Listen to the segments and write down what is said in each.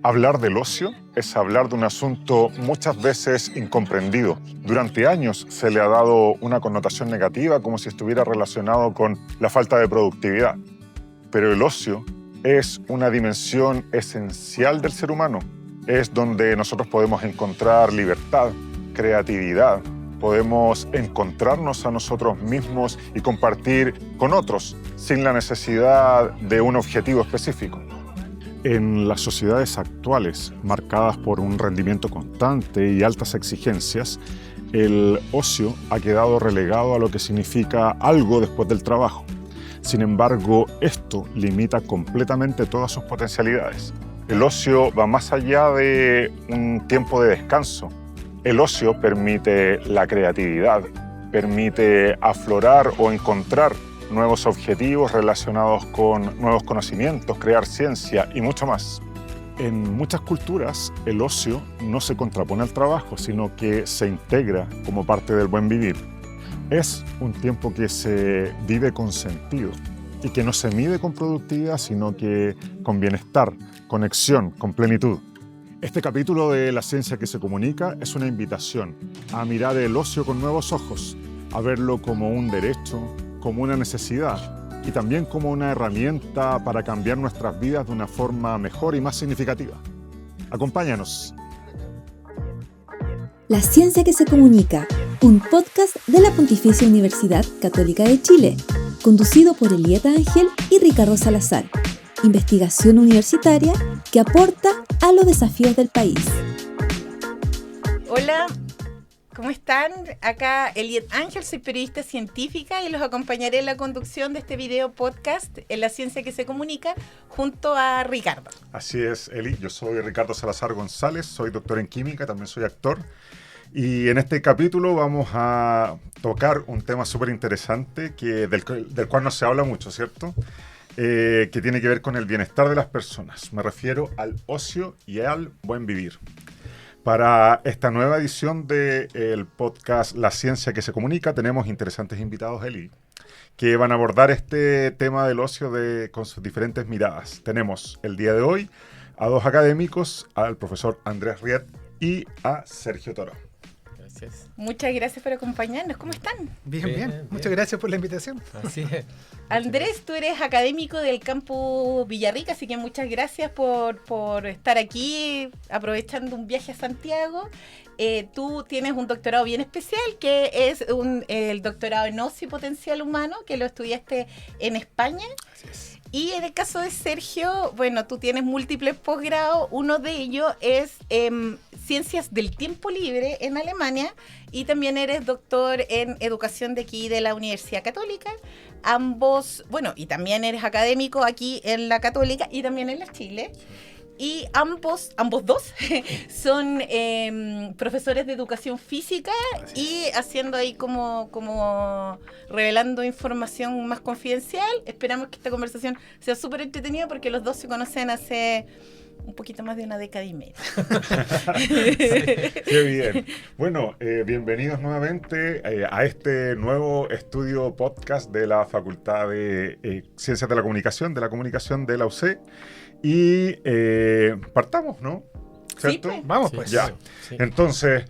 Hablar del ocio es hablar de un asunto muchas veces incomprendido. Durante años se le ha dado una connotación negativa como si estuviera relacionado con la falta de productividad. Pero el ocio es una dimensión esencial del ser humano. Es donde nosotros podemos encontrar libertad, creatividad, podemos encontrarnos a nosotros mismos y compartir con otros sin la necesidad de un objetivo específico. En las sociedades actuales, marcadas por un rendimiento constante y altas exigencias, el ocio ha quedado relegado a lo que significa algo después del trabajo. Sin embargo, esto limita completamente todas sus potencialidades. El ocio va más allá de un tiempo de descanso. El ocio permite la creatividad, permite aflorar o encontrar nuevos objetivos relacionados con nuevos conocimientos, crear ciencia y mucho más. En muchas culturas, el ocio no se contrapone al trabajo, sino que se integra como parte del buen vivir. Es un tiempo que se vive con sentido y que no se mide con productividad, sino que con bienestar, conexión, con plenitud. Este capítulo de La Ciencia que se Comunica es una invitación a mirar el ocio con nuevos ojos, a verlo como un derecho, como una necesidad y también como una herramienta para cambiar nuestras vidas de una forma mejor y más significativa. Acompáñanos. La Ciencia que se Comunica, un podcast de la Pontificia Universidad Católica de Chile, conducido por Elieta Ángel y Ricardo Salazar. Investigación universitaria que aporta a los desafíos del país. Hola, ¿cómo están? Acá Elieta Ángel, soy periodista científica y los acompañaré en la conducción de este video podcast en La Ciencia que se Comunica junto a Ricardo. Así es, Eli. Yo soy Ricardo Salazar González, soy doctor en química, también soy actor. Y en este capítulo vamos a tocar un tema súper interesante del cual no se habla mucho, ¿cierto? Que tiene que ver con el bienestar de las personas. Me refiero al ocio y al buen vivir. Para esta nueva edición del podcast La Ciencia que se Comunica tenemos interesantes invitados, Eli, que van a abordar este tema del ocio con sus diferentes miradas. Tenemos el día de hoy a dos académicos, al profesor Andrés Riet y a Sergio Toro. Gracias. Muchas gracias por acompañarnos. ¿Cómo están? Bien. Muchas gracias por la invitación. Así es. Andrés, tú eres académico del campus Villarrica, así que muchas gracias por estar aquí aprovechando un viaje a Santiago. Tú tienes un doctorado bien especial, que es el doctorado en ocio y potencial humano, que lo estudiaste en España. Así es. Y en el caso de Sergio, bueno, tú tienes múltiples posgrados. Uno de ellos es Ciencias del Tiempo Libre en Alemania, y también eres doctor en educación de aquí de la Universidad Católica. Ambos, bueno, y también eres académico aquí en la Católica y también en la Chile. Y ambos dos son profesores de educación física y haciendo ahí como revelando información más confidencial. Esperamos que esta conversación sea súper entretenida porque los dos se conocen hace un poquito más de una década y media. Qué bien. Bueno, bienvenidos nuevamente a este nuevo estudio podcast de la Facultad de Ciencias de la Comunicación de la UC. Y partamos, ¿no? ¿Cierto? Sí, pues. Vamos pues. Ya. Sí. Entonces,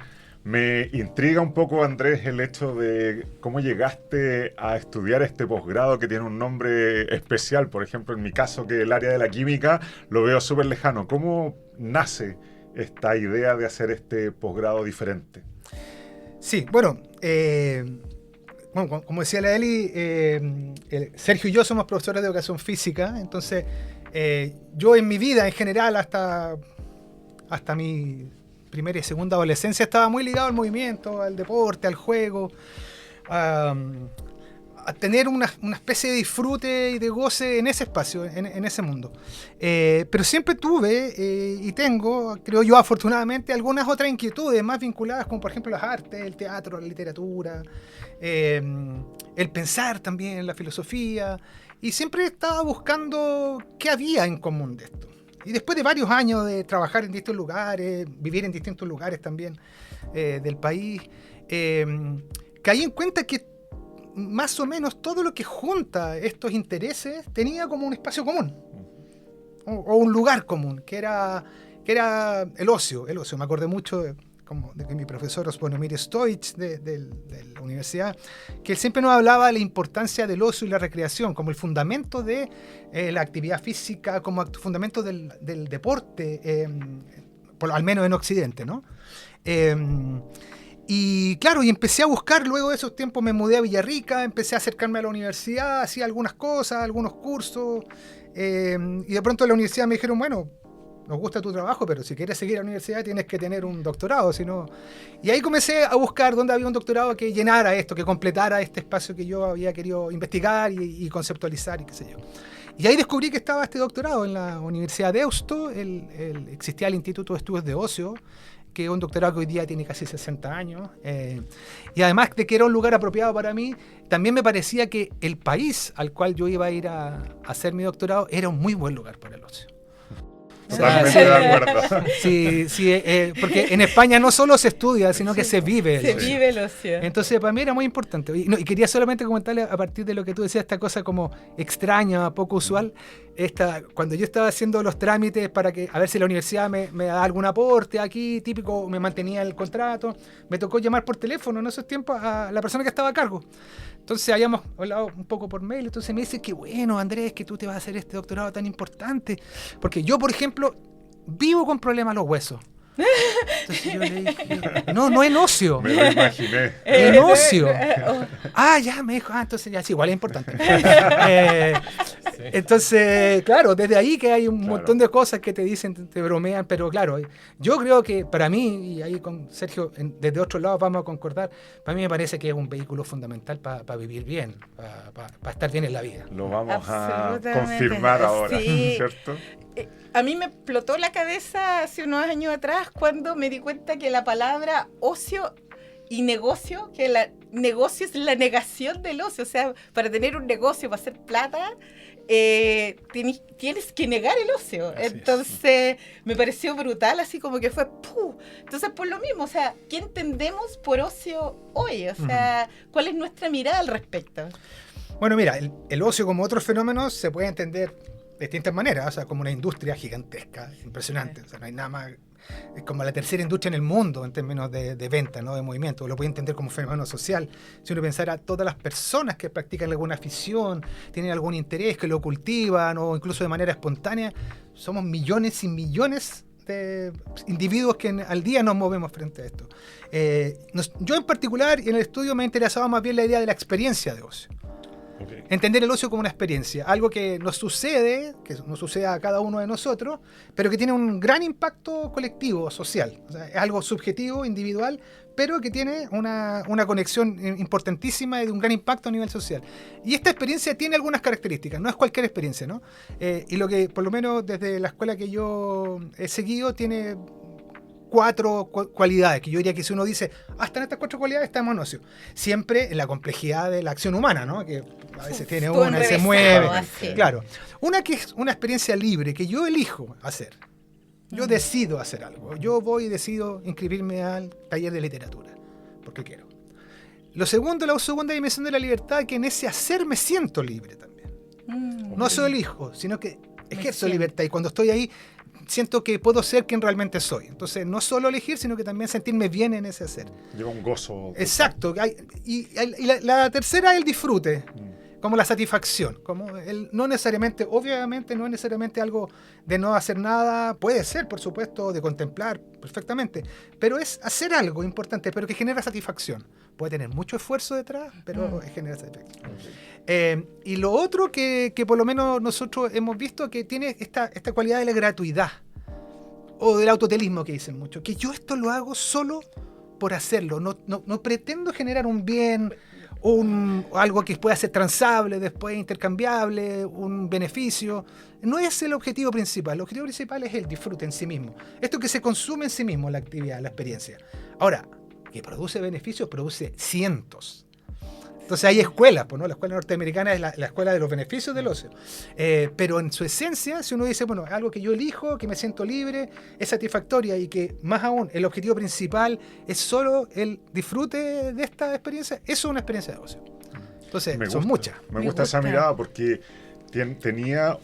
me intriga un poco, Andrés, el hecho de cómo llegaste a estudiar este posgrado que tiene un nombre especial. Por ejemplo, en mi caso, que el área de la química lo veo súper lejano. ¿Cómo nace esta idea de hacer este posgrado diferente? Sí, bueno, como decía la Eli, Sergio y yo somos profesores de educación física, entonces yo en mi vida en general hasta mi primera y segunda adolescencia estaba muy ligado al movimiento, al deporte, al juego, a tener una especie de disfrute y de goce en ese espacio, en ese mundo. Pero siempre tuve y tengo, creo yo afortunadamente, algunas otras inquietudes más vinculadas, como por ejemplo las artes, el teatro, la literatura, el pensar también, la filosofía, y siempre estaba buscando qué había en común de esto. Y después de varios años de trabajar en distintos lugares, vivir en distintos lugares también del país, caí en cuenta que más o menos todo lo que junta estos intereses tenía como un espacio común o un lugar común, que era que era el ocio. Me acordé mucho de que mi profesor Osbonomir Stoich de la universidad, que él siempre nos hablaba de la importancia del ocio y la recreación como el fundamento de la actividad física, como fundamento del deporte, al menos en Occidente, ¿no? Y claro, y empecé a buscar, luego de esos tiempos me mudé a Villarrica, empecé a acercarme a la universidad, hacía algunas cosas, algunos cursos, y de pronto en la universidad me dijeron, bueno, nos gusta tu trabajo, pero si quieres seguir a la universidad tienes que tener un doctorado, si no... Y ahí comencé a buscar dónde había un doctorado que llenara esto, que completara este espacio que yo había querido investigar y conceptualizar y qué sé yo. Y ahí descubrí que estaba este doctorado en la Universidad de Deusto, existía el Instituto de Estudios de Ocio, que es un doctorado que hoy día tiene casi 60 años, y además de que era un lugar apropiado para mí, también me parecía que el país al cual yo iba a ir a hacer mi doctorado era un muy buen lugar para el ocio. Totalmente de acuerdo. Sí, porque en España no solo se estudia, sino que se vive el ocio. Se vive el ocio. Entonces, para mí era muy importante. Y quería solamente comentarle, a partir de lo que tú decías, esta cosa como extraña, poco usual. Cuando yo estaba haciendo los trámites para a ver si la universidad me da algún aporte aquí, típico, me mantenía el contrato, me tocó llamar por teléfono en esos tiempos a la persona que estaba a cargo. Entonces habíamos hablado un poco por mail, entonces me dice que bueno, Andrés, que tú te vas a hacer este doctorado tan importante, porque yo, por ejemplo, vivo con problemas a los huesos. Entonces yo le dije, no en ocio. Me lo imaginé. En ocio. Ya, me dijo, entonces ya sí, igual es importante. Entonces, claro, desde ahí que hay un montón de cosas que te dicen, te bromean, pero claro, yo creo que para mí, y ahí con Sergio, desde otro lado vamos a concordar, para mí me parece que es un vehículo fundamental para vivir bien, para estar bien en la vida. Lo vamos a confirmar ahora, sí. ¿cierto? A mí me explotó la cabeza hace unos años atrás cuando me di cuenta que la palabra ocio y negocio, negocio es la negación del ocio. O sea, para tener un negocio, para hacer plata, tienes que negar el ocio. Así Entonces, me pareció brutal, así como que fue ¡puh! Entonces, por lo mismo, o sea, ¿qué entendemos por ocio hoy? O sea, ¿cuál es nuestra mirada al respecto? Bueno, mira, el ocio como otros fenómenos se puede entender de distintas maneras, o sea, como una industria gigantesca, impresionante, o sea, no hay nada más, es como la tercera industria en el mundo en términos de venta, ¿no? De movimiento, lo puede entender como fenómeno social, si uno pensara todas las personas que practican alguna afición, tienen algún interés, que lo cultivan, o incluso de manera espontánea, somos millones y millones de individuos que al día nos movemos frente a esto. Yo en particular, y en el estudio me ha interesado más bien la idea de la experiencia de ocio. Okay. Entender el ocio como una experiencia, algo que nos sucede a cada uno de nosotros, pero que tiene un gran impacto colectivo, social. O sea, es algo subjetivo, individual, pero que tiene una conexión importantísima y de un gran impacto a nivel social. Y esta experiencia tiene algunas características, no es cualquier experiencia, ¿no? Y lo que, por lo menos desde la escuela que yo he seguido, tiene 4 cualidades, que yo diría que si uno dice, están estas 4 cualidades, estamos en ocio. Siempre en la complejidad de la acción humana, ¿no? Que a veces tiene una y se mueve. Así. Claro. Una que es una experiencia libre, que yo elijo hacer. Yo decido hacer algo. Yo voy y decido inscribirme al taller de literatura, porque quiero. La segunda dimensión de la libertad, que en ese hacer me siento libre también. No solo elijo, sino que ejerzo libertad. Y cuando estoy ahí, siento que puedo ser quien realmente soy. Entonces, no solo elegir, sino que también sentirme bien en ese hacer. Lleva un gozo. Exacto. Y la tercera es el disfrute, como la satisfacción. Como no necesariamente, obviamente, no es necesariamente algo de no hacer nada. Puede ser, por supuesto, de contemplar perfectamente. Pero es hacer algo importante, pero que genera satisfacción. Puede tener mucho esfuerzo detrás, pero genera satisfacción. Y lo otro que por lo menos nosotros hemos visto que tiene esta cualidad de la gratuidad o del autotelismo que dicen mucho, que yo esto lo hago solo por hacerlo, no pretendo generar un bien, algo que pueda ser transable, después intercambiable, un beneficio. No es el objetivo principal. El objetivo principal es el disfrute en sí mismo. Esto que se consume en sí mismo, la actividad, la experiencia. Ahora, que produce beneficios, produce cientos. Entonces hay escuelas, pues, ¿no? La escuela norteamericana es la escuela de los beneficios del ocio. Pero en su esencia, si uno dice, bueno, algo que yo elijo, que me siento libre, es satisfactoria y que, más aún, el objetivo principal es solo el disfrute de esta experiencia, eso es una experiencia de ocio. Entonces, son muchas. Me gusta esa mirada porque tenía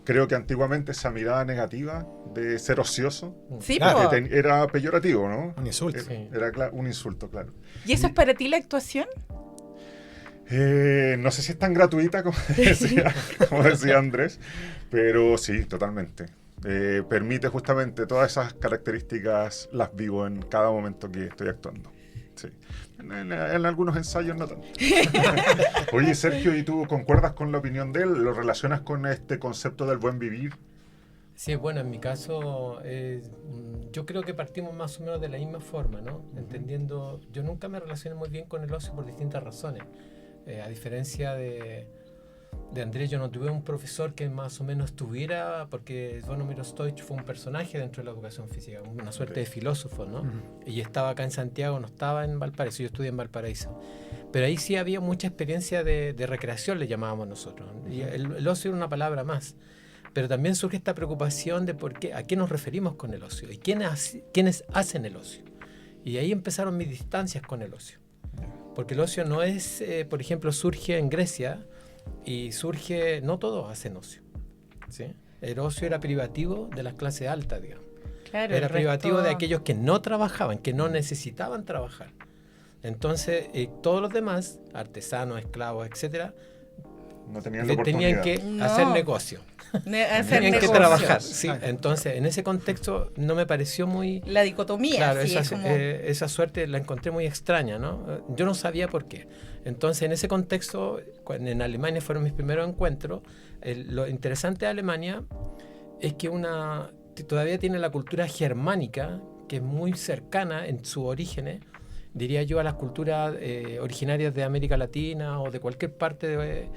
creo que antiguamente esa mirada negativa de ser ocioso Sí, Claro. po. era peyorativo, ¿no? Un insulto. Sí. Era un insulto, claro. ¿Y eso es para ti la actuación? No sé si es tan gratuita como decía Andrés, pero sí, totalmente. Permite justamente todas esas características, las vivo en cada momento que estoy actuando. Sí. En algunos ensayos no tanto. Oye, Sergio, ¿y tú concuerdas con la opinión de él? ¿Lo relacionas con este concepto del buen vivir? Sí, bueno, en mi caso, yo creo que partimos más o menos de la misma forma, ¿no? Entendiendo, yo nunca me relacioné muy bien con el ocio por distintas razones. A diferencia de Andrés, yo no tuve un profesor que más o menos tuviera, porque Zvonimir Stoich fue un personaje dentro de la educación física, una suerte de filósofo, ¿no? Y estaba acá en Santiago, no estaba en Valparaíso, yo estudié en Valparaíso. Pero ahí sí había mucha experiencia de recreación, le llamábamos nosotros. Y el ocio era una palabra más. Pero también surge esta preocupación de a qué nos referimos con el ocio y quiénes hacen el ocio. Y ahí empezaron mis distancias con el ocio. Porque el ocio no es, por ejemplo, surge en Grecia y no todos hacen ocio, ¿sí? El ocio era privativo de las clases altas, digamos. Claro, Era el privativo resto- de aquellos que no trabajaban, que no necesitaban trabajar. Entonces, todos los demás, artesanos, esclavos, etcétera, No tenían la tenían oportunidad. que No. hacer negocio. hacer Tenían que negocios. trabajar. Sí. Claro. Entonces, en ese contexto no me pareció muy... La dicotomía, Claro, sí, es como... esa suerte la encontré muy extraña, ¿no? Yo no sabía por qué. Entonces, en ese contexto, en Alemania fueron mis primeros encuentros. Lo interesante de Alemania es que todavía tiene la cultura germánica, que es muy cercana en sus orígenes, diría yo, a las culturas originarias de América Latina o de cualquier parte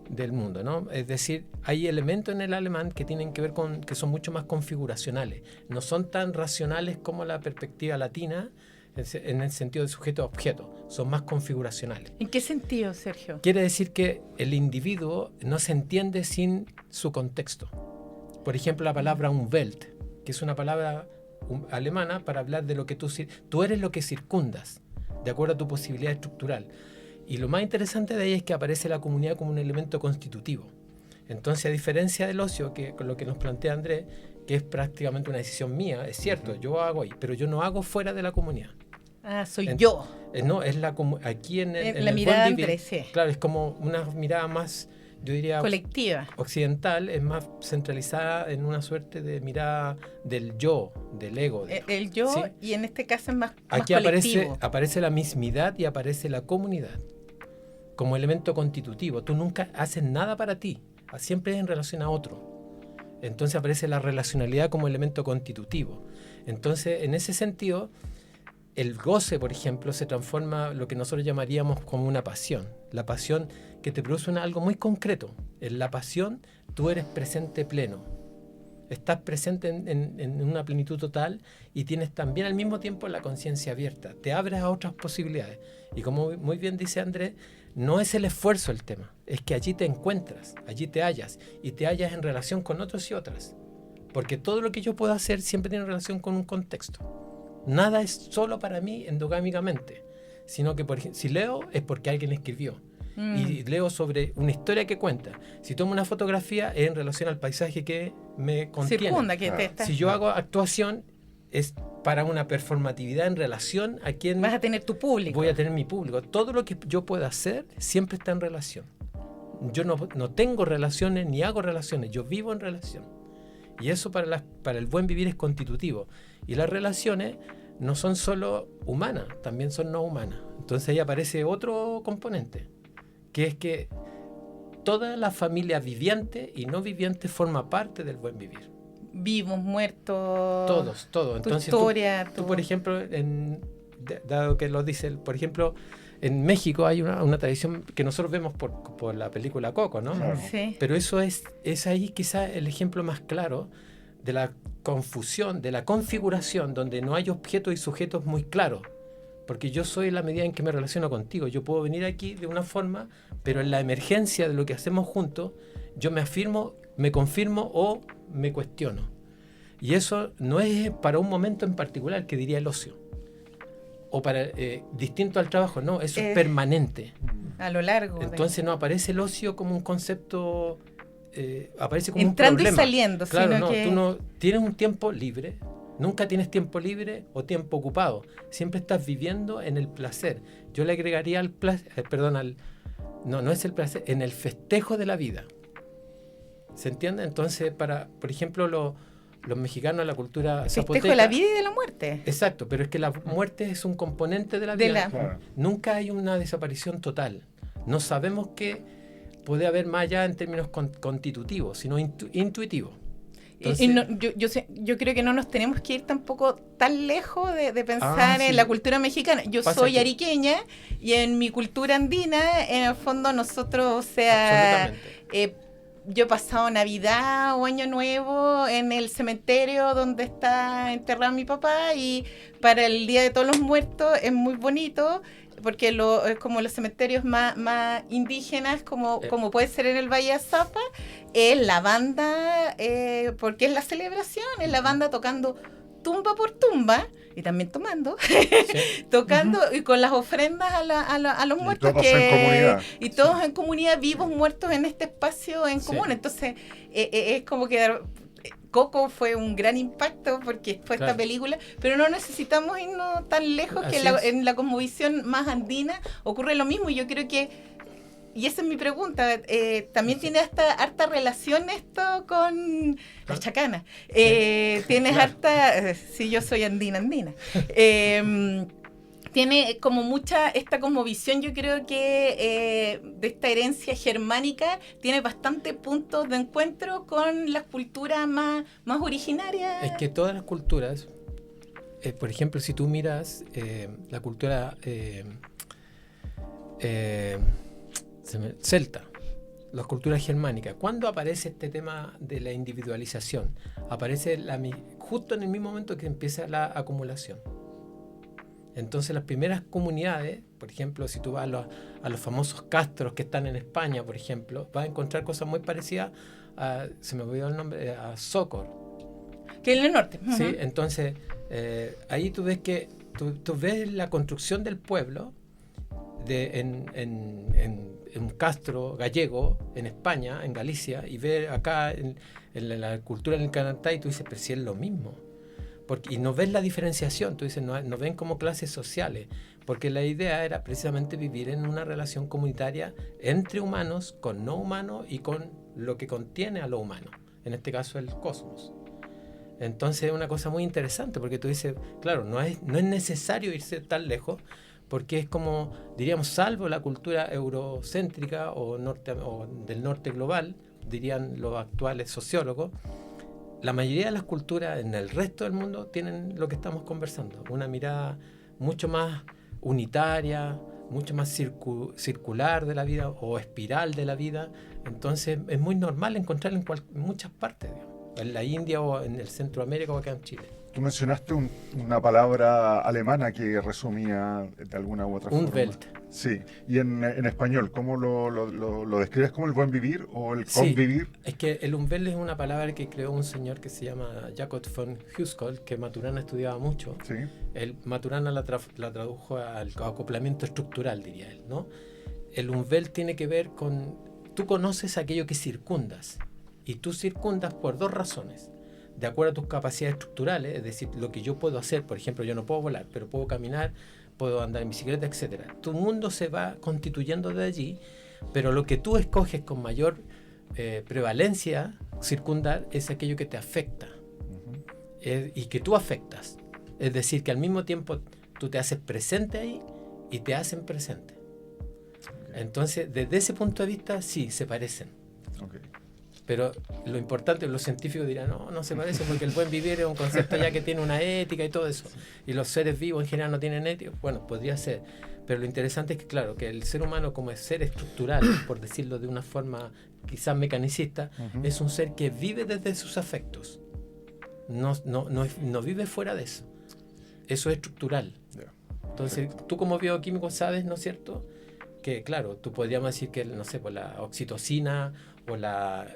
del mundo, ¿no? Es decir, hay elementos en el alemán que tienen que ver que son mucho más configuracionales, no son tan racionales como la perspectiva latina en el sentido de sujeto-objeto, son más configuracionales. ¿En qué sentido, Sergio? Quiere decir que el individuo no se entiende sin su contexto. Por ejemplo, la palabra Umwelt, que es una palabra alemana para hablar de lo que tú eres lo que circundas, de acuerdo a tu posibilidad estructural. Y lo más interesante de ella es que aparece la comunidad como un elemento constitutivo. Entonces, a diferencia del ocio, con lo que nos plantea Andrés, que es prácticamente una decisión mía, es cierto, yo hago ahí, pero yo no hago fuera de la comunidad. Ah, soy yo. No, es aquí en La el mirada buen de vivir, Andrés, sí. claro, es como una mirada más, yo diría, Colectiva. occidental, es más centralizada en una suerte de mirada del yo, del ego. El yo, ¿sí? y en este caso es más Aquí colectivo. aparece la mismidad y aparece la comunidad como elemento constitutivo. Tú nunca haces nada para ti, siempre es en relación a otro. Entonces aparece la relacionalidad como elemento constitutivo. Entonces, en ese sentido, el goce, por ejemplo, se transforma en lo que nosotros llamaríamos como una pasión. La pasión que te produce algo muy concreto. En la pasión tú eres presente pleno. Estás presente en una plenitud total y tienes también al mismo tiempo la conciencia abierta. Te abres a otras posibilidades. Y como muy bien dice Andrés, no es el esfuerzo el tema, es que allí te encuentras, allí te hallas y te hallas en relación con otros y otras. Porque todo lo que yo puedo hacer siempre tiene relación con un contexto. Nada es solo para mí endogámicamente, sino que si leo es porque alguien escribió. Y leo sobre una historia que cuenta. Si tomo una fotografía es en relación al paisaje que me contiene. Circunda, que te está... Si yo hago actuación es para una performatividad en relación a quien Vas a tener tu público. voy a tener mi público. Todo lo que yo pueda hacer siempre está en relación. Yo no tengo relaciones ni hago relaciones, yo vivo en relación. Y eso para el buen vivir es constitutivo. Y las relaciones no son solo humanas, también son no humanas. Entonces ahí aparece otro componente, que es que toda la familia viviente y no viviente forma parte del buen vivir. Vivos, muertos. Todos. Tu Entonces historia. tú, por ejemplo, dado que lo dice, por ejemplo, en México hay una tradición que nosotros vemos por la película Coco, ¿no? Claro. Sí. Pero eso es ahí quizá el ejemplo más claro de la confusión, de la configuración, donde no hay objetos y sujetos muy claros. Porque yo soy la medida en que me relaciono contigo. Yo puedo venir aquí de una forma, pero en la emergencia de lo que hacemos juntos, yo me afirmo, me confirmo o me cuestiono. Y eso no es para un momento en particular, que diría el ocio. O para distinto al trabajo, no, eso es permanente. A lo largo. Entonces no aparece el ocio como un concepto aparece como entrando un problema. y saliendo, Claro, sino no, que... tú no tienes un tiempo libre, nunca tienes tiempo libre o tiempo ocupado. Siempre estás viviendo en el placer. Yo le agregaría al placer, no es el placer, en el festejo de la vida. ¿Se entiende? Entonces, por ejemplo, los mexicanos, la cultura Festejo zapoteca... de la vida y de la muerte. Exacto, pero es que la muerte es un componente de la vida. Claro. Nunca hay una desaparición total. No sabemos qué puede haber más allá en términos constitutivos, sino intuitivos. Y no, yo creo que no nos tenemos que ir tampoco tan lejos de pensar sí. en la cultura mexicana. Yo Pasa soy que- ariqueña y en mi cultura andina, en el fondo nosotros, o sea, Absolutamente. yo he pasado Navidad o Año Nuevo en el cementerio donde está enterrado mi papá, y para el Día de Todos los Muertos es muy bonito porque es como los cementerios más indígenas, como puede ser en el Valle de Azapa, es la banda, porque es la celebración, es la banda tocando tumba por tumba y también tomando, Sí. tocando y con las ofrendas a los Y muertos, todos en comunidad. y todos en comunidad, vivos, muertos en este espacio en Sí. común. Entonces es como que Coco fue un gran impacto porque fue Claro. esta película, pero no necesitamos irnos tan lejos, que Así es. en la cosmovisión más andina ocurre lo mismo. Y yo creo que, y esa es mi pregunta, también tiene harta relación esto con las chacanas. Tienes Claro. harta, sí, yo soy andina. Tiene como mucha esta cosmovisión, yo creo que de esta herencia germánica tiene bastante puntos de encuentro con las culturas más originarias. Es que todas las culturas, por ejemplo, si tú miras la cultura celta, las culturas germánicas, ¿cuándo aparece este tema de la individualización? Aparece justo en el mismo momento que empieza la acumulación. Entonces las primeras comunidades, por ejemplo, si tú vas a los famosos castros que están en España, por ejemplo, vas a encontrar cosas muy parecidas se me olvidó el nombre, a Sócor. Que en el norte. ¿Sí? Ujú. Entonces, ahí tú ves que tú ves la construcción del pueblo en un castro gallego en España, en Galicia, y ves acá en la cultura del Canadá, y tú dices, pero si es lo mismo. Y no ves la diferenciación, tú dices, no ven como clases sociales, porque la idea era precisamente vivir en una relación comunitaria entre humanos, con no humanos y con lo que contiene a lo humano, en este caso el cosmos. Entonces es una cosa muy interesante, porque tú dices, claro, no es necesario irse tan lejos, porque es como, diríamos, salvo la cultura eurocéntrica o del norte global, dirían los actuales sociólogos, la mayoría de las culturas en el resto del mundo tienen lo que estamos conversando, una mirada mucho más unitaria, mucho más circular de la vida o espiral de la vida. Entonces es muy normal encontrar en muchas partes, digamos, en la India o en el Centroamérica o acá en Chile. Tú mencionaste una palabra alemana que resumía de alguna u otra forma. Umwelt. Sí, y en español, ¿cómo lo describes como el buen vivir o el Sí, convivir? es que el Umwelt es una palabra que creó un señor que se llama Jacob von Husskold, que Maturana estudiaba mucho. Sí, Maturana la tradujo al acoplamiento estructural, diría él, ¿no? El Umwelt tiene que ver con, tú conoces aquello que circundas, y tú circundas por dos razones. De acuerdo a tus capacidades estructurales, es decir, lo que yo puedo hacer. Por ejemplo, yo no puedo volar, pero puedo caminar, puedo andar en bicicleta, etc. Tu mundo se va constituyendo de allí, pero lo que tú escoges con mayor prevalencia circundar es aquello que te afecta y que tú afectas. Es decir, que al mismo tiempo tú te haces presente ahí y te hacen presente. Entonces, desde ese punto de vista, sí, se parecen. okay. Pero lo importante, los científicos dirán, no se parece, porque el buen vivir es un concepto ya que tiene una ética y todo eso. Y los seres vivos en general no tienen ética. Bueno, podría ser. Pero lo interesante es que, claro, que el ser humano como es ser estructural, por decirlo de una forma quizás mecanicista, es un ser que vive desde sus afectos. No vive fuera de eso. Eso es estructural. Yeah. Entonces, tú como bioquímico sabes, ¿no es cierto?, que, claro, tú podríamos decir que, no sé, pues la oxitocina o la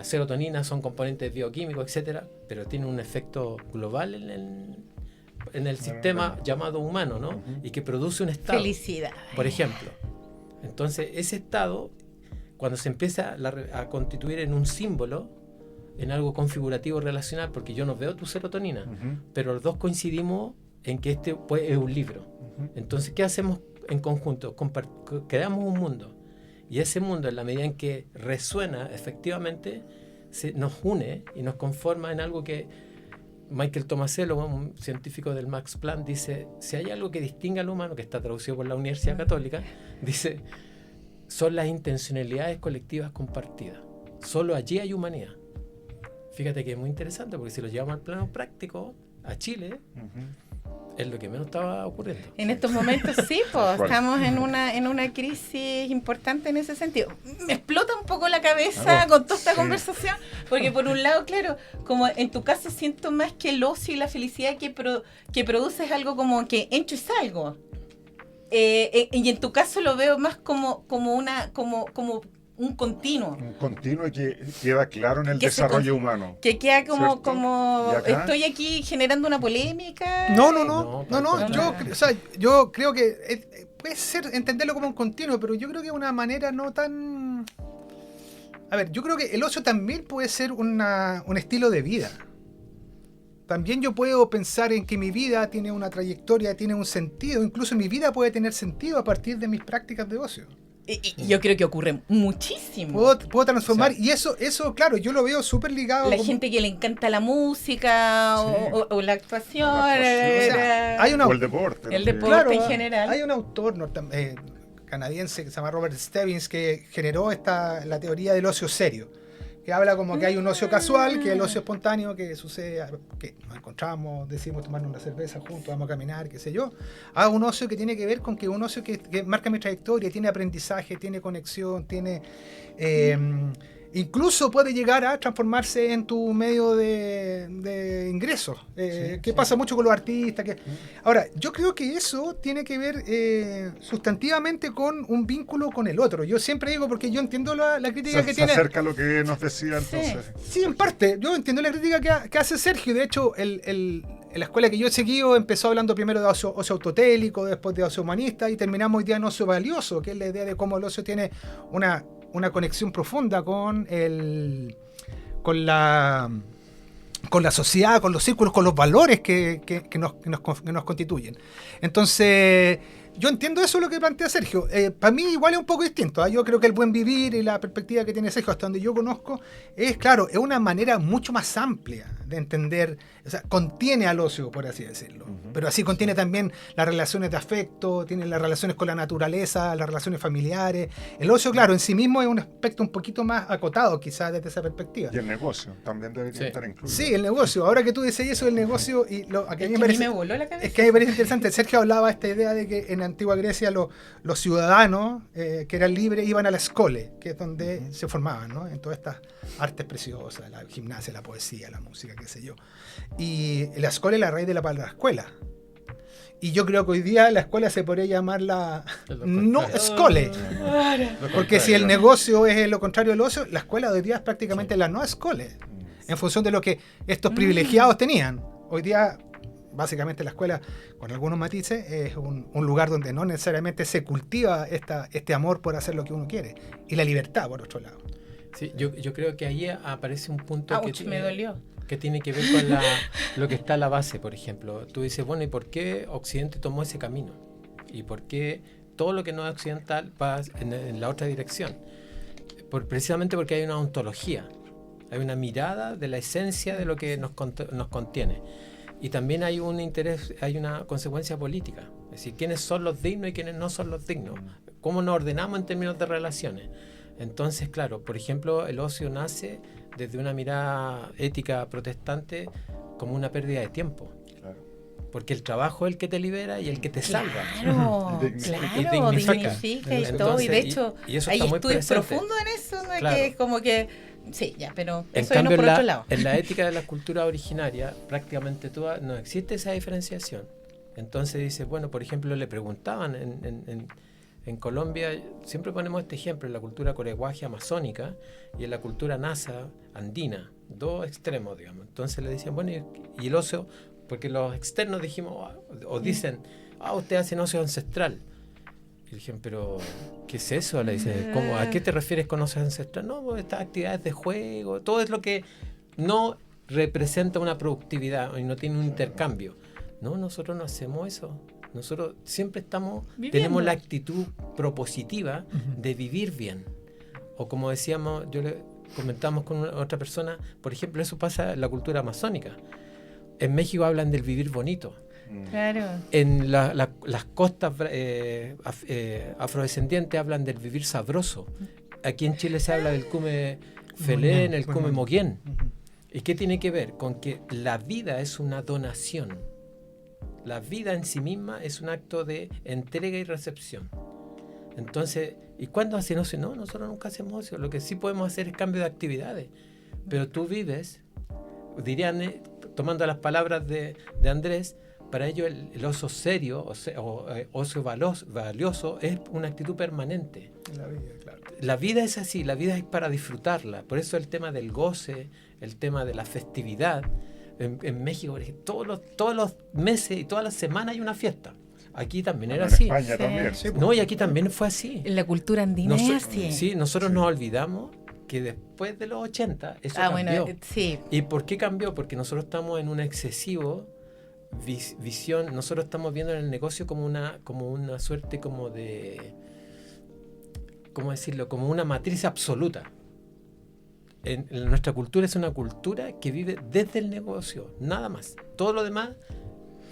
serotonina son componentes bioquímicos, etcétera, pero tienen un efecto global en el sistema llamado humano, ¿no? Y que produce un estado. Felicidad. Por ejemplo. Entonces, ese estado, cuando se empieza a constituir en un símbolo, en algo configurativo relacional, porque yo no veo tu serotonina, pero los dos coincidimos en que este pues, es un libro. Entonces, ¿qué hacemos en conjunto? Creamos un mundo. Y ese mundo, en la medida en que resuena efectivamente, nos une y nos conforma en algo que Michael Tomasello, un científico del Max Planck, dice, si hay algo que distingue al humano, que está traducido por la Universidad Católica, dice, son las intencionalidades colectivas compartidas. Solo allí hay humanidad. Fíjate que es muy interesante, porque si lo llevamos al plano práctico, a Chile, es lo que menos estaba ocurriendo. En estos momentos sí, pues estamos en una crisis importante en ese sentido. Me explota un poco la cabeza con toda esta conversación, porque por un lado, claro, como en tu caso siento más que el ocio y la felicidad que produces algo como que entro y salgo. Y en tu caso lo veo más como un continuo. Un continuo y que queda claro en el desarrollo humano. Que queda ¿Cierto? como acá? estoy aquí generando una polémica. No. Yo creo que puede ser entenderlo como un continuo, pero yo creo que es una manera no tan... A ver, yo creo que el ocio también puede ser un estilo de vida. También yo puedo pensar en que mi vida tiene una trayectoria, tiene un sentido. Incluso mi vida puede tener sentido a partir de mis prácticas de ocio. Y yo creo que ocurre muchísimo. Puedo transformar, y eso, claro, yo lo veo súper ligado. La gente que le encanta la música o la actuación. O sea, hay o el deporte. El deporte claro, en general. Hay un autor canadiense que se llama Robert Stebbins que generó la teoría del ocio serio, que habla como que hay un ocio casual, que es el ocio espontáneo, que sucede, que nos encontramos, decimos tomarnos una cerveza juntos, vamos a caminar, qué sé yo. Hay un ocio que tiene que ver con que un ocio que marca mi trayectoria, tiene aprendizaje, tiene conexión, tiene... incluso puede llegar a transformarse en tu medio de ingresos, que pasa mucho con los artistas. Ahora, yo creo que eso tiene que ver sustantivamente con un vínculo con el otro. Yo siempre digo, porque yo entiendo la crítica que tiene... Se acerca a lo que nos decía entonces. Sí, en parte. Yo entiendo la crítica que hace Sergio. De hecho, en la escuela que yo he seguido empezó hablando primero de ocio autotélico, después de ocio humanista, y terminamos hoy día en ocio valioso, que es la idea de cómo el ocio tiene una conexión profunda con la sociedad, con los círculos, con los valores que nos constituyen. Entonces, yo entiendo eso lo que plantea Sergio. Para mí igual es un poco distinto. Yo creo que el buen vivir y la perspectiva que tiene Sergio, hasta donde yo conozco, es una manera mucho más amplia de entender, o sea, contiene al ocio, por así decirlo. Pero así contiene también las relaciones de afecto, tiene las relaciones con la naturaleza, las relaciones familiares. El ocio, claro, en sí mismo es un aspecto un poquito más acotado, quizás desde esa perspectiva. Y el negocio también debería estar incluido. Sí, el negocio. Ahora que tú dices eso del negocio, y a mí me voló la cabeza. Es que a mí me parece interesante. Sergio hablaba de esta idea de que en antigua Grecia los ciudadanos que eran libres iban a la escole, que es donde se formaban, ¿no? En todas estas artes preciosas, la gimnasia, la poesía, la música, qué sé yo. Y la escuela es la raíz de la palabra escuela. Y yo creo que hoy día la escuela se podría llamar no escole. Porque si el negocio es lo contrario del ocio, la escuela hoy día es prácticamente la no escole. En función de lo que estos privilegiados tenían. Hoy día, básicamente la escuela, con algunos matices, es un lugar donde no necesariamente se cultiva este amor por hacer lo que uno quiere. Y la libertad, por otro lado. Sí, yo creo que ahí aparece un punto me dolió. Que tiene que ver con lo que está a la base, por ejemplo. Tú dices, bueno, ¿y por qué Occidente tomó ese camino? ¿Y por qué todo lo que no es occidental va en la otra dirección? Precisamente porque hay una ontología, hay una mirada de la esencia de lo que nos contiene. Y también hay un interés, hay una consecuencia política. Es decir, quiénes son los dignos y quiénes no son los dignos. ¿Cómo nos ordenamos en términos de relaciones? Entonces, claro, por ejemplo, el ocio nace desde una mirada ética protestante como una pérdida de tiempo. Claro. Porque el trabajo es el que te libera y el que te salva. Claro, dignifica y todo. Y de hecho, y eso hay está muy estudios presente. profundos en eso, ¿no? Claro. Que es como que... Sí, ya, pero en eso cambio, no por otro lado. En la ética de la cultura originaria, prácticamente no existe esa diferenciación. Entonces dice, bueno, por ejemplo, le preguntaban en Colombia, siempre ponemos este ejemplo, en la cultura coreguaje amazónica y en la cultura nasa andina, dos extremos, digamos. Entonces le decían, bueno, y el ocio, porque los externos dijimos, o dicen, usted hace ocio ancestral. Y dijeron, pero ¿qué es eso? Le dice, ¿cómo, ¿a qué te refieres con ocio ancestral? No, pues estas actividades de juego, todo es lo que no representa una productividad y no tiene un intercambio. No, nosotros no hacemos eso. Nosotros siempre tenemos la actitud propositiva de vivir bien. O como decíamos, comentamos con otra persona, por ejemplo, eso pasa en la cultura amazónica. En México hablan del vivir bonito. Claro. En las costas afrodescendientes hablan del vivir sabroso. Aquí en Chile se habla del cume felén, el cume moquén. ¿Y qué tiene que ver? Con que la vida es una donación. La vida en sí misma es un acto de entrega y recepción. Entonces, ¿y cuándo hacen ocio? No, nosotros nunca hacemos ocio. Lo que sí podemos hacer es cambio de actividades. Pero tú vives, dirían, tomando las palabras de Andrés, para ellos el ocio serio o ocio valioso es una actitud permanente. La vida, claro. La vida es así, la vida es para disfrutarla. Por eso el tema del goce, el tema de la festividad. En México, todos los meses y todas las semanas hay una fiesta. Aquí también era así. En España también. Sí, No, y aquí también fue así. En la cultura andina es así. Sí, nosotros nos olvidamos que después de los 80 eso cambió. Bueno, sí. ¿Y por qué cambió? Porque nosotros estamos en una excesivo visión. Nosotros estamos viendo en el negocio como una suerte como de, ¿cómo decirlo? Como una matriz absoluta. En nuestra cultura es una cultura que vive desde el negocio, nada más. Todo lo demás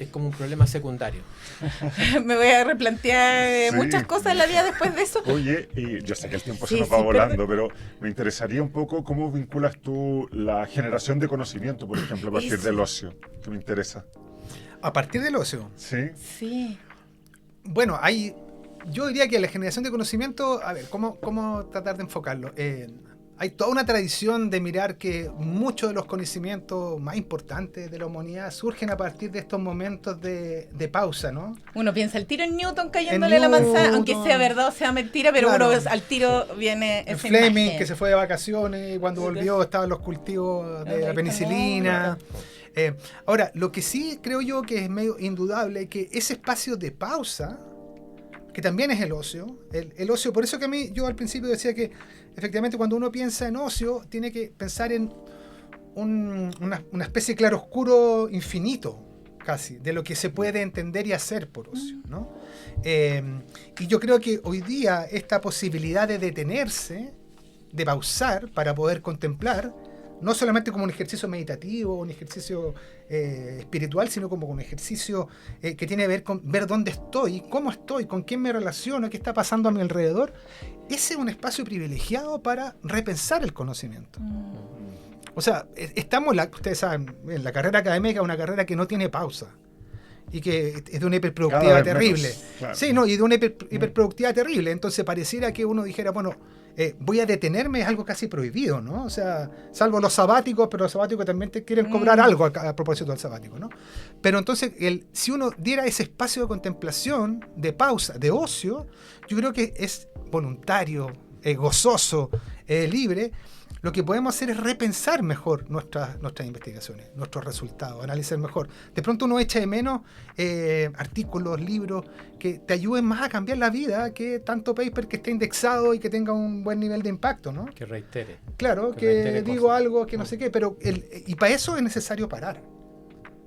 es como un problema secundario. Me voy a replantear muchas cosas en la vida después de eso. Oye, y yo sé que el tiempo se nos va volando, pero me interesaría un poco cómo vinculas tú la generación de conocimiento, por ejemplo, a partir del ocio, que me interesa. A partir del ocio. Sí. Sí. Bueno, yo diría que la generación de conocimiento, a ver, ¿cómo tratar de enfocarlo? Hay toda una tradición de mirar que muchos de los conocimientos más importantes de la humanidad surgen a partir de estos momentos de pausa, ¿no? Uno piensa el tiro en Newton cayéndole la manzana, aunque sea verdad o sea mentira, pero claro. Uno al tiro viene El esa Fleming, imagen. que se fue de vacaciones, y cuando volvió estaban los cultivos de la penicilina. Ahora, lo que sí creo yo que es medio indudable es que ese espacio de pausa, que también es el ocio, el ocio, por eso que yo al principio decía que efectivamente cuando uno piensa en ocio, tiene que pensar en una especie de claroscuro infinito, casi, de lo que se puede entender y hacer por ocio, ¿no? Y yo creo que hoy día esta posibilidad de detenerse, de pausar para poder contemplar, no solamente como un ejercicio meditativo, un ejercicio espiritual, sino como un ejercicio que tiene que ver con ver dónde estoy, cómo estoy, con quién me relaciono, qué está pasando a mi alrededor. Ese es un espacio privilegiado para repensar el conocimiento. O sea, ustedes saben, en la carrera académica es una carrera que no tiene pausa y que es de una hiperproductividad terrible. Menos, claro. Sí, no, y de una hiperproductividad terrible. Entonces pareciera que uno dijera, bueno, voy a detenerme, es algo casi prohibido, ¿no? O sea, salvo los sabáticos, pero los sabáticos también te quieren cobrar algo a propósito del sabático, ¿no? Pero entonces, si uno diera ese espacio de contemplación, de pausa, de ocio, yo creo que es voluntario, gozoso, libre. Lo que podemos hacer es repensar mejor nuestras investigaciones, nuestros resultados, analizar mejor. De pronto uno echa de menos artículos, libros que te ayuden más a cambiar la vida que tanto paper que esté indexado y que tenga un buen nivel de impacto, ¿no? Que reitere. Claro, que digo cosas. Algo que no sé qué, pero y para eso es necesario parar.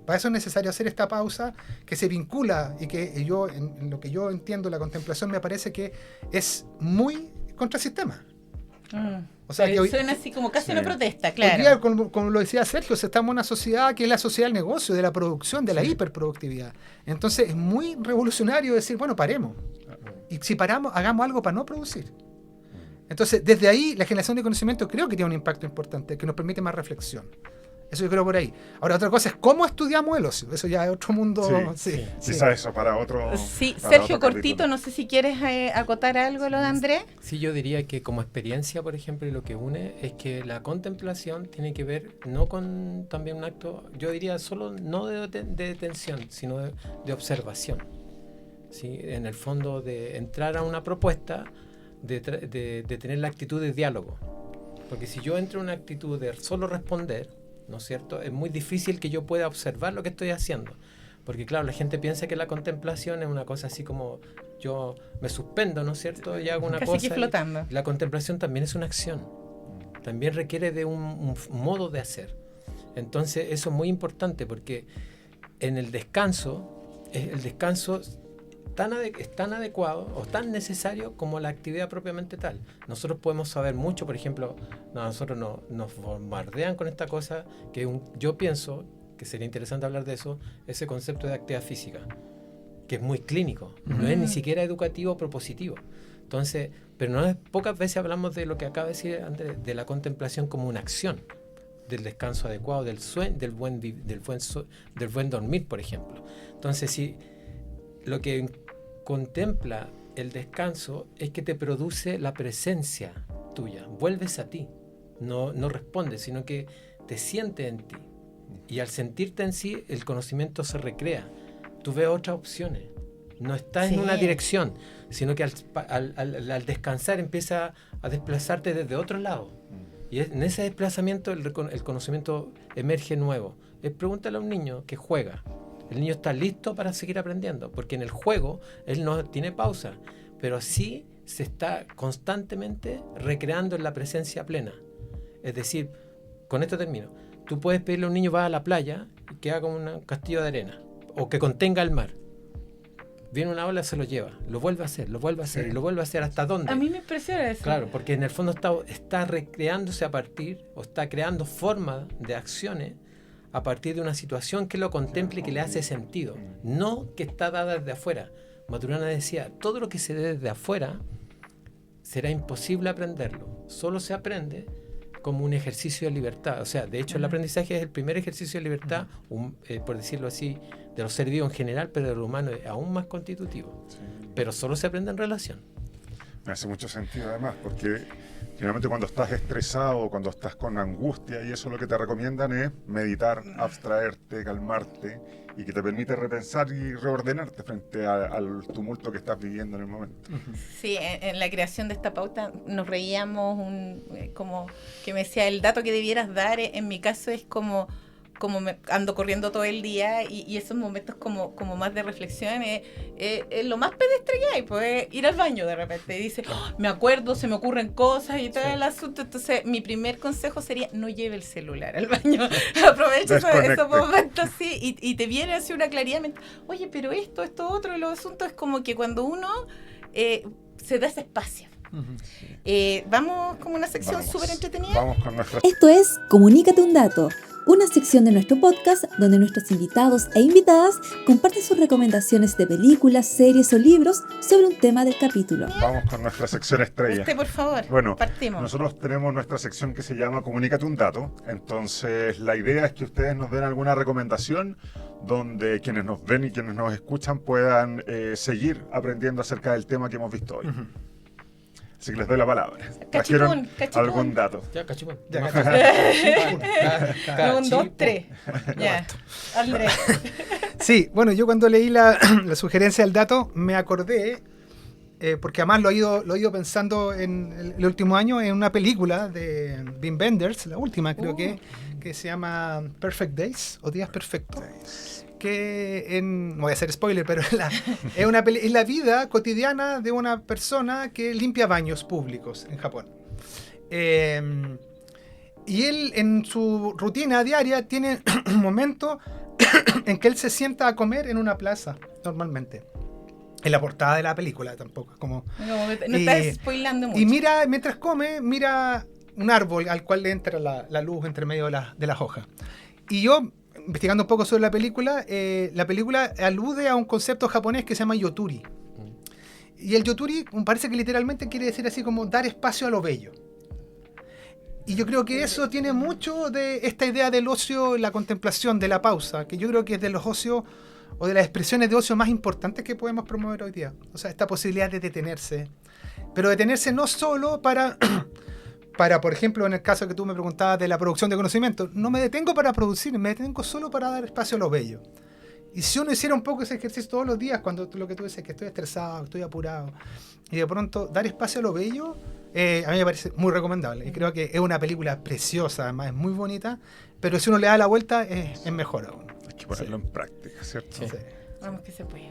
Para eso es necesario hacer esta pausa que se vincula y que yo, en lo que yo entiendo la contemplación, me parece que es muy contrasistema. O sea, que hoy, suena así como casi una protesta, claro. Hoy día, como lo decía Sergio, estamos en una sociedad que es la sociedad del negocio, de la producción, de la hiperproductividad. Entonces es muy revolucionario decir, bueno, paremos. Y si paramos, hagamos algo para no producir. Entonces, desde ahí, la generación de conocimiento creo que tiene un impacto importante, que nos permite más reflexión. Eso yo creo por ahí. Ahora, otra cosa es cómo estudiamos el ocio. Eso ya es otro mundo. Sí. Eso para otro. Sí, para Sergio, otro cortito, capítulo. no sé si quieres acotar algo lo de Andrés. Sí, yo diría que como experiencia, por ejemplo, lo que une es que la contemplación tiene que ver no con también un acto, yo diría solo no de detención, sino de observación. ¿Sí? En el fondo de entrar a una propuesta, de tener la actitud de diálogo. Porque si yo entro en una actitud de solo responder, ¿no es cierto? Es muy difícil que yo pueda observar lo que estoy haciendo. Porque claro, la gente piensa que la contemplación es una cosa así como yo me suspendo, ¿no es cierto? Y hago una Casi cosa. que flotando. La contemplación también es una acción. También requiere de un modo de hacer. Entonces eso es muy importante porque en el descanso es tan adecuado o tan necesario como la actividad propiamente tal. Nosotros podemos saber mucho, por ejemplo, nosotros nos bombardean con esta cosa que yo pienso que sería interesante hablar de eso, ese concepto de actividad física, que es muy clínico, no es ni siquiera educativo o propositivo. Entonces, pero pocas veces hablamos de lo que acaba de decir Andrés, de la contemplación como una acción, del descanso adecuado, del sueño, del buen dormir, por ejemplo. Entonces, si lo que contempla el descanso es que te produce la presencia tuya, vuelves a ti, no respondes, sino que te sientes en ti. Y al sentirte en sí, el conocimiento se recrea. Tú ves otras opciones. No estás en una dirección, sino que al descansar empieza a desplazarte desde otro lado. Y en ese desplazamiento el conocimiento emerge nuevo. Pregúntale a un niño que juega. El niño está listo para seguir aprendiendo, porque en el juego él no tiene pausa, pero sí se está constantemente recreando en la presencia plena. Es decir, con esto termino. Tú puedes pedirle a un niño va a la playa y que haga un castillo de arena o que contenga el mar. Viene una ola, se lo lleva, lo vuelve a hacer y lo vuelve a hacer. ¿Hasta dónde? A mí me impresiona eso. Claro, porque en el fondo está recreándose a partir, o está creando formas de acciones a partir de una situación que lo contemple y que le hace sentido, no que está dada desde afuera. Maturana decía, todo lo que se dé desde afuera será imposible aprenderlo, solo se aprende como un ejercicio de libertad. O sea, de hecho el aprendizaje es el primer ejercicio de libertad, por decirlo así, de los seres vivos en general, pero del humano es aún más constitutivo. Sí. Pero solo se aprende en relación. Me hace mucho sentido además, porque generalmente cuando estás estresado, cuando estás con angustia y eso, lo que te recomiendan es meditar, abstraerte, calmarte y que te permite repensar y reordenarte frente al tumulto que estás viviendo en el momento. Sí, en la creación de esta pauta nos reíamos como que me decía, el dato que debieras dar en mi caso es como ando corriendo todo el día y esos momentos como más de reflexión es lo más pedestre que hay, pues ir al baño de repente y dice, me acuerdo, se me ocurren cosas y todo el asunto. Entonces mi primer consejo sería no lleve el celular al baño, aprovecha esos momentos así y te viene así una claridad mental. Oye, pero esto otro, y los asuntos es como que cuando uno se da ese espacio. Vamos con una sección súper entretenida. Vamos con nuestra... Esto es Comunícate un dato, una sección de nuestro podcast donde nuestros invitados e invitadas comparten sus recomendaciones de películas, series o libros sobre un tema del capítulo. Vamos con nuestra sección estrella. Usted, por favor, bueno, partimos. Nosotros tenemos nuestra sección que se llama Comunícate un dato. Entonces, la idea es que ustedes nos den alguna recomendación donde quienes nos ven y quienes nos escuchan puedan seguir aprendiendo acerca del tema que hemos visto hoy. Así que les doy la palabra. Cachipún. ¿Algún dato? Ya, cachipún. Un, dos, tres. Ya, Andrés. Sí, bueno, yo cuando leí la sugerencia del dato me acordé, porque además lo he ido pensando en el último año, en una película de Wim Wenders, la última creo que se llama Perfect Days o Días Perfectos. Que no voy a hacer spoiler, pero es la vida cotidiana de una persona que limpia baños públicos en Japón. Y él en su rutina diaria tiene un momento en que él se sienta a comer en una plaza, normalmente. En la portada de la película tampoco. No estás spoilando mucho. Y mientras come, mira un árbol al cual le entra la luz entre medio de las hojas. Y yo, investigando un poco sobre la película alude a un concepto japonés que se llama yoturi. Y el yoturi parece que literalmente quiere decir así como dar espacio a lo bello. Y yo creo que eso tiene mucho de esta idea del ocio, la contemplación, de la pausa, que yo creo que es de los ocios o de las expresiones de ocio más importantes que podemos promover hoy día. O sea, esta posibilidad de detenerse. Pero detenerse no solo para, por ejemplo, en el caso que tú me preguntabas de la producción de conocimiento, no me detengo para producir, me detengo solo para dar espacio a lo bello. Y si uno hiciera un poco ese ejercicio todos los días, cuando lo que tú dices, que estoy estresado, estoy apurado, y de pronto dar espacio a lo bello, a mí me parece muy recomendable. Y creo que es una película preciosa, además es muy bonita, pero si uno le da la vuelta es mejor aún. Es que ponerlo en práctica, ¿cierto? Sí. Vamos que se puede.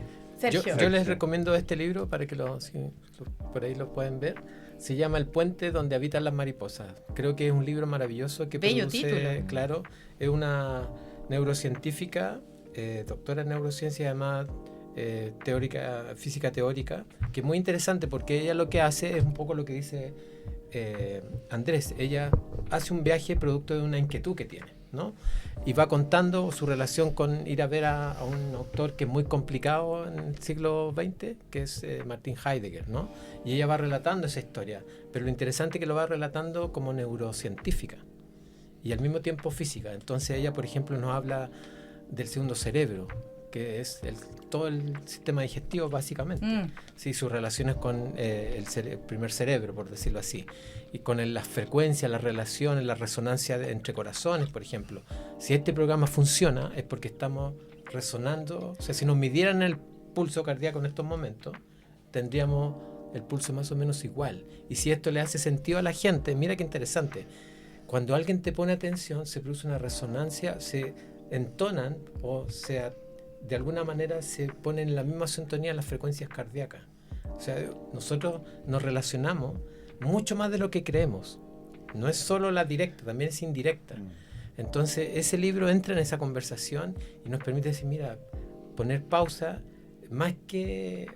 Yo Sergio. les recomiendo este libro para que por ahí lo pueden ver. Se llama El puente donde habitan las mariposas. Creo que es un libro maravilloso que Bello produce, título. claro, es una neurocientífica, doctora en neurociencia, además teórica, física teórica, que es muy interesante porque ella lo que hace es un poco lo que dice Andrés. Ella hace un viaje producto de una inquietud que tiene, ¿no? Y va contando su relación con ir a ver a un autor que es muy complicado en el siglo XX, que es Martin Heidegger, ¿no? Y ella va relatando esa historia, pero lo interesante es que lo va relatando como neurocientífica y al mismo tiempo física. Entonces ella, por ejemplo, nos habla del segundo cerebro, que es todo el sistema digestivo básicamente, sí, sus relaciones con el primer cerebro, por decirlo así, y con las frecuencias, las relaciones, la resonancia entre corazones, por ejemplo. Si este programa funciona es porque estamos resonando, o sea, si nos midieran el pulso cardíaco en estos momentos, tendríamos el pulso más o menos igual. Y si esto le hace sentido a la gente, mira qué interesante, cuando alguien te pone atención, se produce una resonancia, se entonan o sea, de alguna manera se ponen en la misma sintonía las frecuencias cardíacas. O sea, nosotros nos relacionamos mucho más de lo que creemos. No es solo la directa, también es indirecta. Entonces, ese libro entra en esa conversación y nos permite decir, mira, poner pausa, más que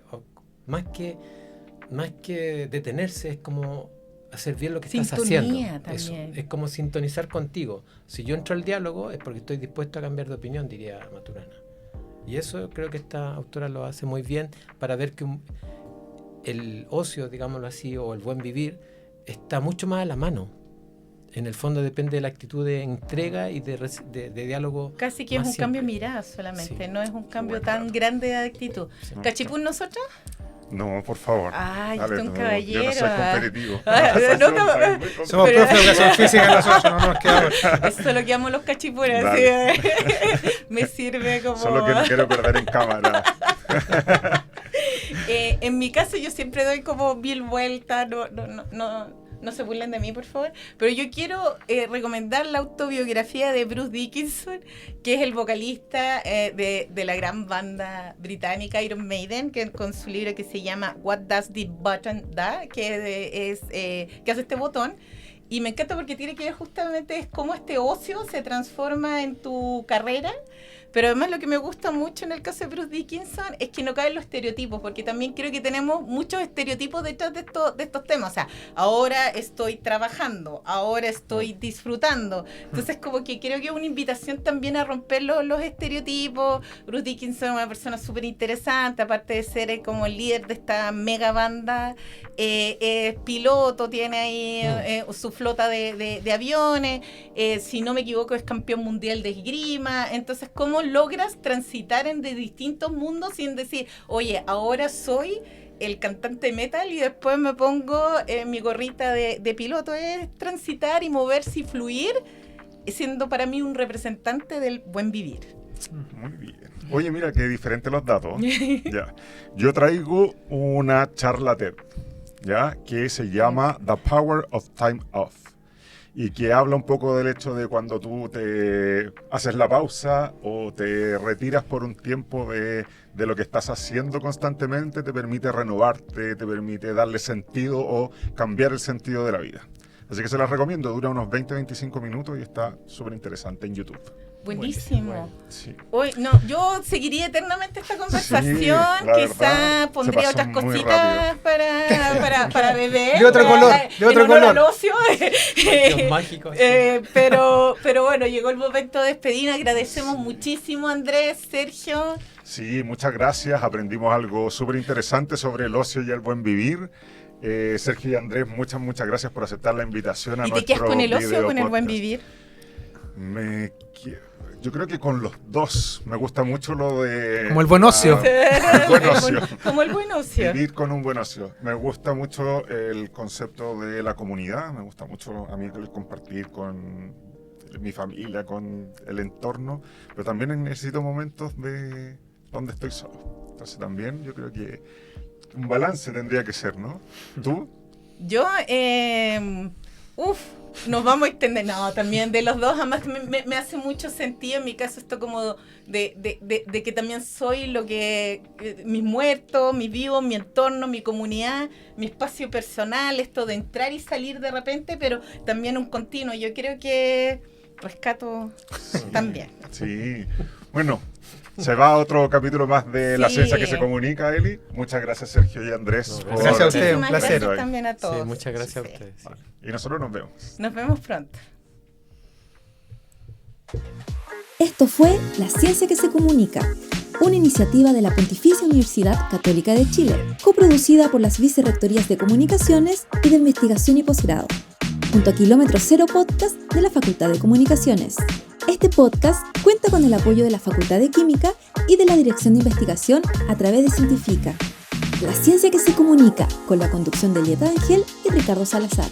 detenerse, es como hacer bien lo que estás haciendo. Eso, es como sintonizar contigo. Si yo entro al diálogo es porque estoy dispuesto a cambiar de opinión, diría Maturana. Y eso creo que esta autora lo hace muy bien para ver que el ocio, digámoslo así, o el buen vivir, está mucho más a la mano. En el fondo depende de la actitud de entrega y de diálogo. Casi que es un simple. cambio de mirada solamente, Sí. no es un cambio tan grande de actitud. Sí. ¿Cachipún nosotros? No, por favor. Ay, Dale, usted es un no, caballero. Yo no soy competitivo. Somos Pero- profes de educación física en las 8, no nos quedamos. Eso es lo que amo los cachipuras. Dale. ¿Sí? Me sirve como... Solo que no quiero perder en cámara. En mi caso yo siempre doy como 1000 vueltas, no se burlen de mí, por favor. Pero yo quiero recomendar la autobiografía de Bruce Dickinson, que es el vocalista de la gran banda británica Iron Maiden, que con su libro que se llama What Does the Button Do, que hace este botón. Y me encanta porque tiene que ver justamente es cómo este ocio se transforma en tu carrera. Pero además lo que me gusta mucho en el caso de Bruce Dickinson es que no caen los estereotipos, porque también creo que tenemos muchos estereotipos detrás de estos temas. O sea, ahora estoy trabajando, ahora estoy disfrutando. Entonces como que creo que es una invitación también a romper los estereotipos. Bruce Dickinson es una persona súper interesante, aparte de ser como el líder de esta mega banda, es piloto, tiene ahí su flota de aviones, si no me equivoco es campeón mundial de esgrima. Entonces, ¿cómo logras transitar de distintos mundos sin decir, oye, ahora soy el cantante metal y después me pongo mi gorrita de piloto? Es transitar y moverse y fluir, siendo para mí un representante del buen vivir. Muy bien. Oye, mira qué diferentes los datos. Ya. Yo traigo una charla TED, ¿ya? Que se llama The Power of Time Off. Y que habla un poco del hecho de cuando tú te haces la pausa o te retiras por un tiempo de lo que estás haciendo constantemente, te permite renovarte, te permite darle sentido o cambiar el sentido de la vida. Así que se las recomiendo, dura unos 20-25 minutos y está súper interesante en YouTube. Buenísimo. Sí. Hoy, no, yo seguiría eternamente esta conversación, Sí, la quizá verdad, pondría se pasó otras muy cositas para beber. De otro color, de otro en honor color. al ocio. Los mágicos. Pero bueno, llegó el momento de despedir. Agradecemos muchísimo, Andrés, Sergio. Sí, muchas gracias. Aprendimos algo súper interesante sobre el ocio y el buen vivir. Sergio y Andrés, muchas gracias por aceptar la invitación a ¿Y te nuestro quedas con el ocio o video con el buen podcast. vivir? Yo creo que con los dos. Me gusta mucho lo de... Como el buen ocio. El buen ocio. Como el buen ocio. Vivir con un buen ocio. Me gusta mucho el concepto de la comunidad. Me gusta mucho a mí el compartir con mi familia, con el entorno. Pero también necesito momentos de donde estoy solo. Entonces también yo creo que un balance tendría que ser, ¿no? ¿Tú? Yo, Nos vamos a extender. No, también de los dos, además me hace mucho sentido. En mi caso, esto como de que también soy lo que mis muertos, mis vivos, mi entorno, mi comunidad, mi espacio personal, esto de entrar y salir de repente, pero también un continuo. Yo creo que rescato también. Sí. Bueno, se va otro capítulo más de La Sí. Ciencia que se Comunica, Eli. Muchas gracias, Sergio y Andrés. No, por- gracias a ustedes, un Muchísimas placer. Gracias también a todos. Sí, muchas gracias Sí. a ustedes. sí. Y nosotros nos vemos. Nos vemos pronto. Esto fue La Ciencia que se Comunica, una iniciativa de la Pontificia Universidad Católica de Chile, coproducida por las Vicerrectorías de Comunicaciones y de Investigación y Posgrado, junto a Kilómetro Cero Podcast de la Facultad de Comunicaciones. Este podcast cuenta con el apoyo de la Facultad de Química y de la Dirección de Investigación a través de Científica. La Ciencia que se Comunica, con la conducción de Elieta Ángel y Ricardo Salazar.